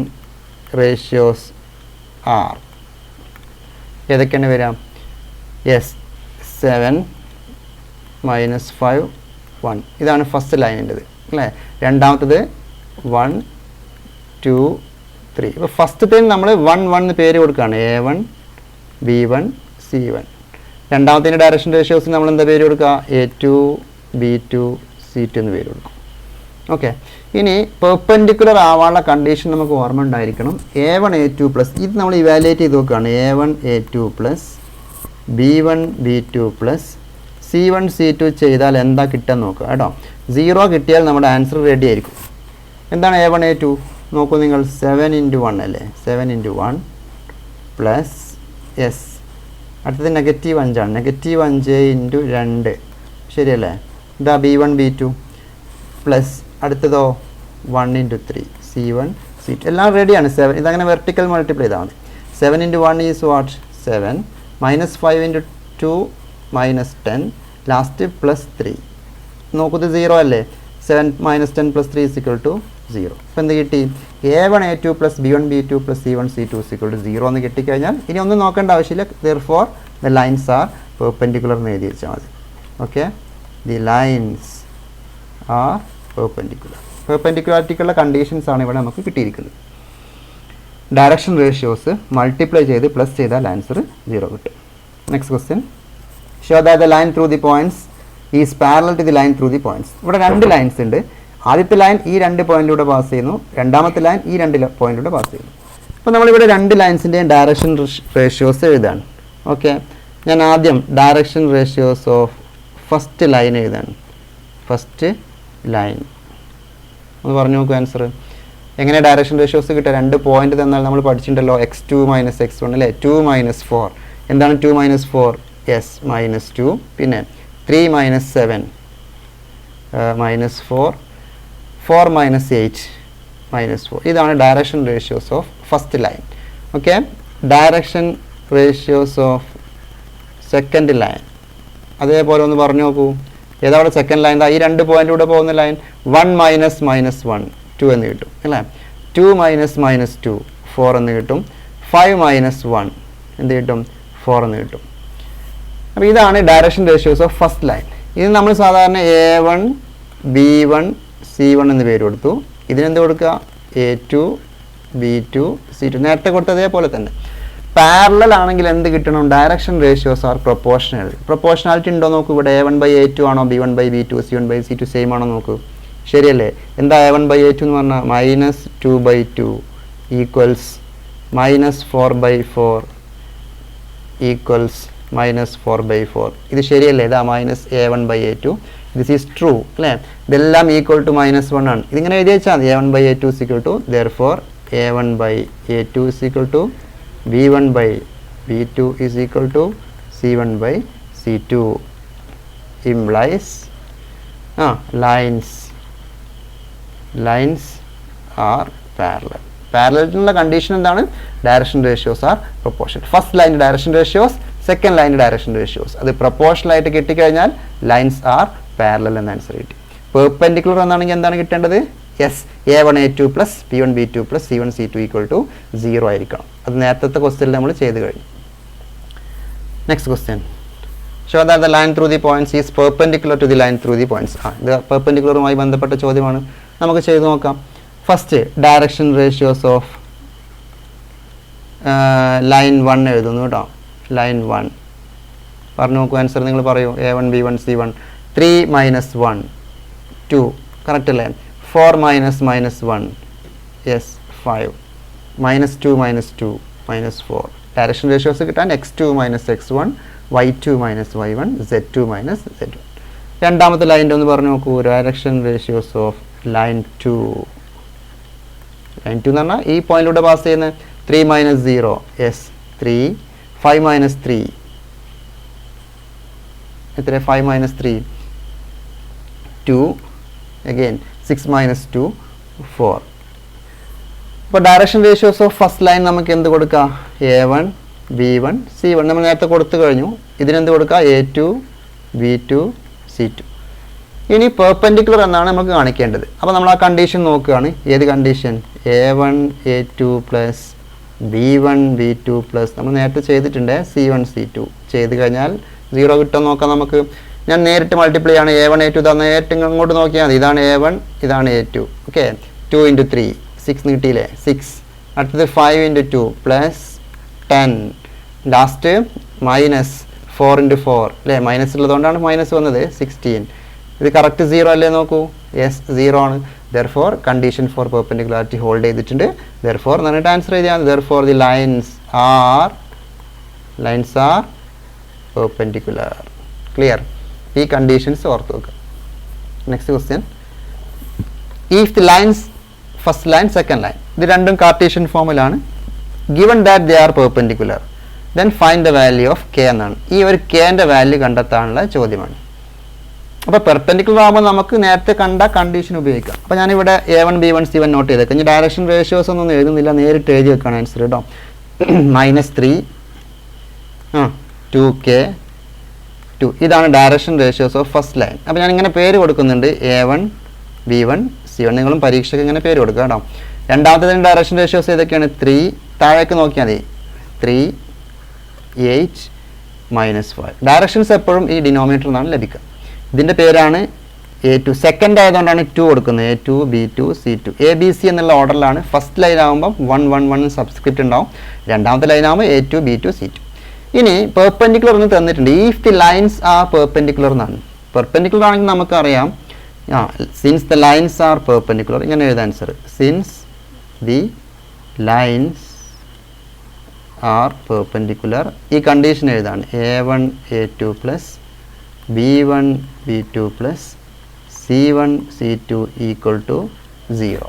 Speaker 1: റേഷ്യോസ് ആർ ഏതൊക്കെയാണ് വരിക? യെസ് 7 - 5 1. ഇതാണ് ഫസ്റ്റ് ലൈനിൻ്റെത് അല്ലേ. രണ്ടാമത്തത് 1 2 3. ഇപ്പോൾ ഫസ്റ്റത്തേന് നമ്മൾ 1 1 പേര് കൊടുക്കുകയാണ്. A1 B1 C1. രണ്ടാമത്തേന് ഡയറക്ഷൻ റേഷ്യോസിന് നമ്മൾ എന്താ പേര് കൊടുക്കുക? A2 B2 C2 എന്ന് പേര് കൊടുക്കും. ഓക്കെ, ഇനി പെർപെൻഡിക്കുലർ ആവാനുള്ള കണ്ടീഷൻ നമുക്ക് ഓർമ്മ ഉണ്ടായിരിക്കണം. A1 A2 പ്ലസ് ഇത് നമ്മൾ ഇവാലുവേറ്റ് ചെയ്ത് നോക്കുകയാണ്. A1 A2 plus B1 B2 plus C1 C2 ചെയ്താൽ എന്താ കിട്ടാൻ നോക്കുക കേട്ടോ. 0 കിട്ടിയാൽ നമ്മുടെ ആൻസർ റെഡി ആയിരിക്കും. എന്താണ് A1 A2 നോക്കൂ നിങ്ങൾ. 7 × 1 അല്ലേ, 7 × 1 പ്ലസ് യെസ് അടുത്തത് -5 ആണ്. -5 × 2 ശരിയല്ലേ. ഇതാ B1 B2 plus അടുത്തതോ 1 × 3 C1 C2 എല്ലാം റെഡിയാണ്. 7 ഇതങ്ങനെ വെർട്ടിക്കൽ മൾട്ടിപ്ലൈ ചെയ്താൽ മതി. 7 × 1 ഈസ് വാട്ട് 7 -5 × 2 -10 ലാസ്റ്റ് +3. നോക്കുന്നത് 0 അല്ലേ. 7 - 10 + 3 = 0. അപ്പോൾ എന്ത് കിട്ടി? A1 A2 plus B1 B2 plus C1 C2 = 0 എന്ന് കിട്ടിക്കഴിഞ്ഞാൽ ഇനി ഒന്നും നോക്കേണ്ട ആവശ്യമില്ല. Therefore the lines are perpendicular എന്ന് എഴുതി വെച്ചാൽ മതി. Okay, the lines are perpendicular. പെർപെൻഡിക്കുലാരിറ്റിക്കുള്ള കണ്ടീഷൻസ് ആണ് ഇവിടെ നമുക്ക് കിട്ടിയിരിക്കുന്നത്. ഡയറക്ഷൻ റേഷ്യോസ് മൾട്ടിപ്ലൈ ചെയ്ത് പ്ലസ് ചെയ്താൽ ആൻസർ 0 കിട്ടും. Next question, show that the line through the points is parallel to the line through the points. ഇവിടെ 2 ലൈൻസ് ഉണ്ട്. ആദ്യത്തെ ലൈൻ ഈ 2 പോയിന്റിലൂടെ പാസ് ചെയ്യുന്നു, രണ്ടാമത്തെ ലൈൻ ഈ 2 പോയിന്റിലൂടെ പാസ് ചെയ്യുന്നു. അപ്പോൾ നമ്മളിവിടെ 2 ലൈൻസിൻ്റെയും ഡയറക്ഷൻ റേഷ്യോസ് എഴുതാണ്. ഓക്കെ, ഞാൻ ആദ്യം direction ratios of first line എഴുതാണ്. ഫസ്റ്റ് ലൈൻ ഒന്ന് പറഞ്ഞു നോക്കൂ ആൻസർ. എങ്ങനെ ഡയറക്ഷൻ റേഷ്യോസ് കിട്ടുക? 2 പോയിന്റ് തന്നാൽ നമ്മൾ പഠിച്ചിട്ടുണ്ടല്ലോ, x2 - x1 അല്ലേ. 2 - 4 എന്താണ്? 2 - 4 yes -2, പിന്നെ 3 - 7 -4, 4 - 8 -4. ഇതാണ് direction ratios of first line. Okay, direction ratios of second line അതേപോലെ ഒന്ന് പറഞ്ഞു നോക്കൂ. ഏതാണ് സെക്കൻഡ് ലൈൻ? ഈ 2 പോയിന്റിലൂടെ പോകുന്ന ലൈൻ 1 - -1 2 എന്ന് കിട്ടും അല്ലേ. 2 - -2 4 എന്ന് കിട്ടും. 5 - 1 എന്ത് കിട്ടും? 4 എന്ന് കിട്ടും. അപ്പോൾ ഇതാണ് direction ratios of first line. ഇത് നമ്മൾ സാധാരണ A1 B1 C1 എന്ന് പേര് കൊടുത്തു. ഇതിനെന്ത് കൊടുക്കുക? A2 B2 C2 നേരത്തെ കൊടുത്തതേപോലെ തന്നെ. പാരലൽ ആണെങ്കിൽ എന്ത് കിട്ടണം? Direction ratios are proportional. Proportionality ഉണ്ടോ നോക്കൂ. ഇവിടെ A1/A2 ആണോ, B1/B2 C1/C2 സെയിം ആണോ നോക്കൂ. ശരിയല്ലേ? എന്താ A1/A2 എന്ന് പറഞ്ഞാൽ -2/2 ഈക്വൽസ് -4/4 ഈക്വൽസ് -4/4. ഇത് ശരിയല്ലേ? ഇതാ -A1/A2. ദിസ് ഈസ് ട്രൂ അല്ലേ. ഇതെല്ലാം ഈക്വൽ ടു -1 ആണ്. ഇതിങ്ങനെ എഴുതി വെച്ചാൽ മതി. A1/A2 is equal to, therefore A1/A2 is equal to B1/B2 is equal to C1/C2 implies lines are parallel. പാരലലിനുള്ള കണ്ടീഷൻ എന്താണ്? Direction ratios are proportional. First line direction ratios, second line direction ratios അത് പ്രൊപ്പോർഷണൽ ആയിട്ട് കിട്ടിക്കഴിഞ്ഞാൽ ലൈൻസ് ആർ പാരലൽ എന്ന ആൻസർ കിട്ടി. പെർപെൻഡിക്കുലർ എന്നാണെങ്കിൽ എന്താണ് കിട്ടേണ്ടത്? യെസ്, A1A2 + B1B2 + C1C2 = 0 ആയിരിക്കണം. അത് നേരത്തെ ക്വസ്റ്റ്യനിൽ നമ്മൾ ചെയ്ത് കഴിഞ്ഞു. Next question, show that the line through the points is perpendicular to the line through the points. ഇത് പെർപെൻഡിക്കുലറുമായി ബന്ധപ്പെട്ട ചോദ്യമാണ്. നമുക്ക് ചെയ്ത് നോക്കാം. First direction ratios of line 1 എഴുതുന്നു കേട്ടോ. ലൈൻ 1 പറഞ്ഞു നോക്കൂ ആൻസർ. നിങ്ങൾ പറയൂ. A1 B1 C1 3 - 1 2 കറക്റ്റ് അല്ലേ. 4 - -1 യെസ് 5 -2 -2 -4. ഡയറക്ഷൻ റേഷ്യോസ് കിട്ടാൻ x2 - x1 y2 - y1 z2 - z1. രണ്ടാമത്തെ ലൈൻ്റെ ഒന്ന് പറഞ്ഞു നോക്കൂ. Direction ratios of line 2. Line 2 എന്ന് പറഞ്ഞാൽ ഈ പോയിന്റിലൂടെ പാസ് ചെയ്യുന്ന 3 - 0 യെസ് 3 5 - 3 എത്ര? 5 - 3 2 again 6 - 2 4. അപ്പോൾ direction ratios of first line നമുക്ക് എന്ത് കൊടുക്കാം? A1 B1 C1 നമ്മൾ നേരത്തെ കൊടുത്തു കഴിഞ്ഞു. ഇതിനെന്ത് കൊടുക്കുക? A2 B2 C2. ഇനി പെർപെൻഡിക്കുലർ എന്നാണ് നമുക്ക് കാണിക്കേണ്ടത്. അപ്പോൾ നമ്മൾ ആ കണ്ടീഷൻ നോക്കുകയാണ്. ഏത് condition? A1 A2 + B1 B2 + നമ്മൾ നേരത്തെ ചെയ്തിട്ടുണ്ട് C1 C2 ചെയ്ത് കഴിഞ്ഞാൽ 0 കിട്ടുമെന്ന് നോക്കാം നമുക്ക്. ഞാൻ നേരിട്ട് മൾട്ടിപ്ലൈ ആണ്. A1 A2 ഇതാ നേരിട്ട് ഇങ്ങോട്ട് നോക്കിയാൽ മതി. ഇതാണ് A1 ഇതാണ് A2. ഓക്കെ, 2 × 3 6 കിട്ടിയില്ലേ? 6. അടുത്തത് 5 × 2 +10. ലാസ്റ്റ് -4 × 4 അല്ലേ. മൈനസ് ഉള്ളതുകൊണ്ടാണ് മൈനസ് വന്നത്. 16. ഇത് കറക്റ്റ് 0 അല്ലേ നോക്കൂ. യെസ് 0 ആണ്. therefore condition for perpendicularity hold ചെയ്തിട്ടുണ്ട്. therefore എന്നിട്ട് ആൻസർ ചെയ്താൽ therefore the lines are perpendicular. Clear? ഈ കണ്ടീഷൻസ് ഓർത്ത് വെക്കുക. Next question, if the lines first line second line ഇത് രണ്ടും കാർട്ടീഷ്യൻ ഫോമിലാണ്. given that they are perpendicular then find the value of k എന്നാണ്. ഈ ഒരു kന്റെ വാല്യൂ കണ്ടെത്താനുള്ള ചോദ്യമാണ്. അപ്പോൾ പെർപെൻഡിക്കുലർ ആകുമ്പോൾ നമുക്ക് നേരത്തെ കണ്ട കണ്ടീഷൻ ഉപയോഗിക്കാം. അപ്പോൾ ഞാനിവിടെ A1 B1 C1 നോട്ട് ചെയ്തേക്കാം. ഇനി ഡയറക്ഷൻ റേഷ്യോസ് ഒന്നും എഴുതുന്നില്ല, നേരിട്ട് എഴുതി വെക്കുകയാണ് ആൻസർ കേട്ടോ. -3 2k 2 ഇതാണ് direction ratios of first line. അപ്പോൾ ഞാനിങ്ങനെ പേര് കൊടുക്കുന്നുണ്ട്. A1 B1 C1 നിങ്ങളും പരീക്ഷയ്ക്ക് ഇങ്ങനെ പേര് കൊടുക്കുക കേട്ടോ. രണ്ടാമത്തെ ഡയറക്ഷൻ റേഷ്യോസ് ഏതൊക്കെയാണ്? 3 താഴേക്ക് നോക്കിയാൽ മതി. 3 8 -5. ഡയറക്ഷൻസ് എപ്പോഴും ഈ ഡിനോമിനേറ്റർ നിന്നാണ് ലഭിക്കുക. ഇതിൻ്റെ പേരാണ് A2 സെക്കൻഡ് ആയതുകൊണ്ടാണ് 2 കൊടുക്കുന്നത്. A2 B2 C2 ABC എന്നുള്ള ഓർഡറിലാണ്. ഫസ്റ്റ് ലൈൻ ആകുമ്പോൾ 1 1 1 സബ്സ്ക്രിപ്റ്റ് ഉണ്ടാവും. രണ്ടാമത്തെ ലൈൻ ആകുമ്പോൾ A2 B2 C2. ഇനി പെർപെൻഡിക്കുലർ എന്ന് തന്നിട്ടുണ്ട്. If the lines are perpendicular എന്നാണ്. പെർപെൻഡിക്കുലർ ആണെങ്കിൽ നമുക്കറിയാം since the lines are perpendicular ഇങ്ങനെ എഴുതാൻ answer. Since the lines are perpendicular ഈ കണ്ടീഷൻ എഴുതാണ്. A1 A2 plus B1 B2 plus C1 C2 equal to 0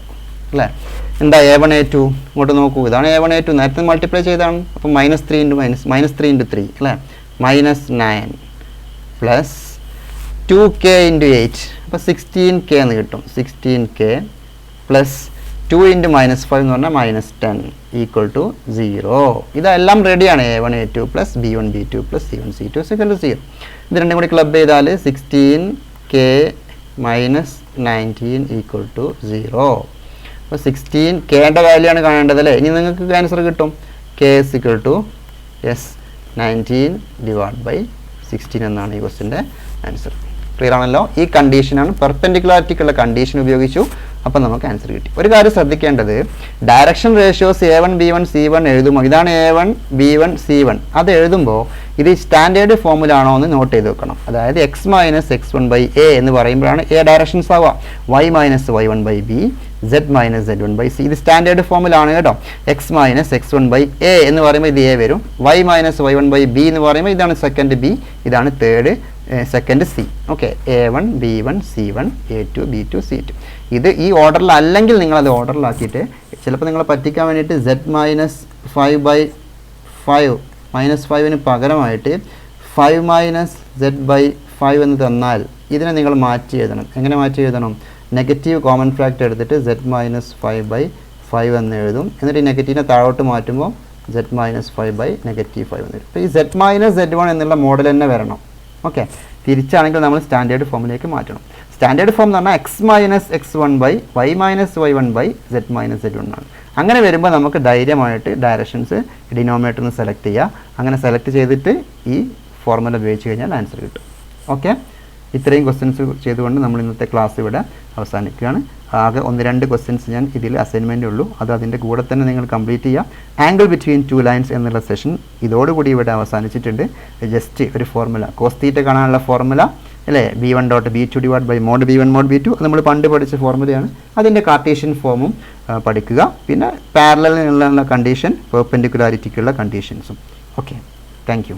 Speaker 1: അല്ലേ. എന്താ A1 A2 ഇങ്ങോട്ട് നോക്കൂ. ഇതാണ് A1 A2 നേരത്തെ മൾട്ടിപ്ലൈ ചെയ്താണ്. അപ്പോൾ -3 ഇൻറ്റു -3 ഇൻറ്റു 3 അല്ലേ -9 പ്ലസ് 2k ഇൻറ്റു 8 അപ്പോൾ 16k എന്ന് കിട്ടും. 16k പ്ലസ് 2 ഇൻറ്റു -5 എന്ന് പറഞ്ഞാൽ -10 ഈക്വൽ ടു 0. ഇതെല്ലാം റെഡിയാണ്. A1 A2 plus B1 B2 plus C1 C2 equal to 0. ഇത് രണ്ടും കൂടി ക്ലബ് ചെയ്താൽ 16k -19 ഈക്വൽ ടു 0. അപ്പോൾ 16kയുടെ വാല്യൂ ആണ് കാണേണ്ടത് അല്ലേ. ഇനി നിങ്ങൾക്ക് ആൻസർ കിട്ടും. k equal to 19 divide by 16 എന്നാണ് ഈ ക്വസ്റ്റിൻ്റെ ആൻസർ. ക്ലിയർ ആണല്ലോ. ഈ കണ്ടീഷനാണ് പെർപെൻഡിക്കുലാരിറ്റിക്കുള്ള കണ്ടീഷൻ ഉപയോഗിച്ചു. അപ്പം നമുക്ക് ആൻസർ കിട്ടി. ഒരു കാര്യം ശ്രദ്ധിക്കേണ്ടത് direction ratios A1 B1 C1 എഴുതുമ്പോൾ ഇതാണ് A1 B1 C1 അത് എഴുതുമ്പോൾ ഇത് സ്റ്റാൻഡേർഡ് ഫോമിലാണോ എന്ന് നോട്ട് ചെയ്ത് വെക്കണം. അതായത് x മൈനസ് x1/a എന്ന് പറയുമ്പോഴാണ് A ഡയറക്ഷൻസ് ആവുക. y minus y1/b z minus z1/c ഇത് സ്റ്റാൻഡേർഡ് ഫോമിലാണ് കേട്ടോ. x മൈനസ് x1/a എന്ന് പറയുമ്പോൾ ഇത് a വരും. y മൈനസ് y1/b എന്ന് പറയുമ്പോൾ ഇതാണ് സെക്കൻഡ് b ഇതാണ് third second c. Okay A1 B1 C1 A2 B2 C2 ഇത് ഈ ഓർഡറിൽ അല്ലെങ്കിൽ നിങ്ങളത് ഓർഡറിലാക്കിയിട്ട് ചിലപ്പോൾ നിങ്ങളെ പറ്റിക്കാൻ വേണ്ടിയിട്ട് z മൈനസ് 5/5 -5ന് പകരമായിട്ട് 5 മൈനസ് z/5 എന്ന് തന്നാൽ ഇതിനെ നിങ്ങൾ മാറ്റി എഴുതണം. എങ്ങനെ മാറ്റി എഴുതണം? നെഗറ്റീവ് കോമൺ ഫാക്ടർ എടുത്തിട്ട് z മൈനസ് 5/5 എന്ന് എഴുതും. എന്നിട്ട് ഈ നെഗറ്റീവിനെ താഴോട്ട് മാറ്റുമ്പോൾ z മൈനസ് 5/-5 എന്ന് വരും. അപ്പോൾ ഈ z മൈനസ് z1 എന്നുള്ള മോഡൽ തന്നെ വരണം. ഓക്കെ തിരിച്ചാണെങ്കിൽ നമ്മൾ സ്റ്റാൻഡേർഡ് ഫോമിലേക്ക് മാറ്റണം. സ്റ്റാൻഡേർഡ് ഫോം എന്ന് പറഞ്ഞാൽ x minus x1/y minus y1/z minus z1 ആണ്. അങ്ങനെ വരുമ്പോൾ നമുക്ക് ധൈര്യമായിട്ട് ഡയറക്ഷൻസ് ഡിനോമിനേറ്ററിൽ നിന്ന് സെലക്ട് ചെയ്യുക. അങ്ങനെ സെലക്ട് ചെയ്തിട്ട് ഈ ഫോർമുല ഉപയോഗിച്ച് കഴിഞ്ഞാൽ ആൻസർ കിട്ടും. ഓക്കെ ഇത്രയും ക്വസ്റ്റ്യൻസ് ചെയ്തുകൊണ്ട് നമ്മൾ ഇന്നത്തെ ക്ലാസ് ഇവിടെ അവസാനിക്കുകയാണ്. ആകെ 1-2 ക്വസ്റ്റ്യൻസ് ഞാൻ ഇതിൽ അസൈൻമെൻ്റ് ഉള്ളൂ. അത് അതിൻ്റെ കൂടെ തന്നെ നിങ്ങൾ കംപ്ലീറ്റ് ചെയ്യുക. ആംഗിൾ ബിറ്റ്വീൻ 2 ലൈൻസ് എന്നുള്ള സെഷൻ ഇതോടുകൂടി ഇവിടെ അവസാനിച്ചിട്ടുണ്ട്. ജസ്റ്റ് ഒരു ഫോർമുല കോസ് തീറ്റ കാണാനുള്ള ഫോർമുല അല്ലേ b1 dot b2 divide by mod b1 mod b2 നമ്മൾ പണ്ട് പഠിച്ച ഫോർമുലയാണ്. അതിൻ്റെ കാർട്ടീഷ്യൻ ഫോമും പഠിക്കുക. പിന്നെ പാരലലിനുള്ള കണ്ടീഷൻ പെർപെൻഡിക്കുലാരിറ്റിക്കുള്ള കണ്ടീഷൻസും. Okay thank U.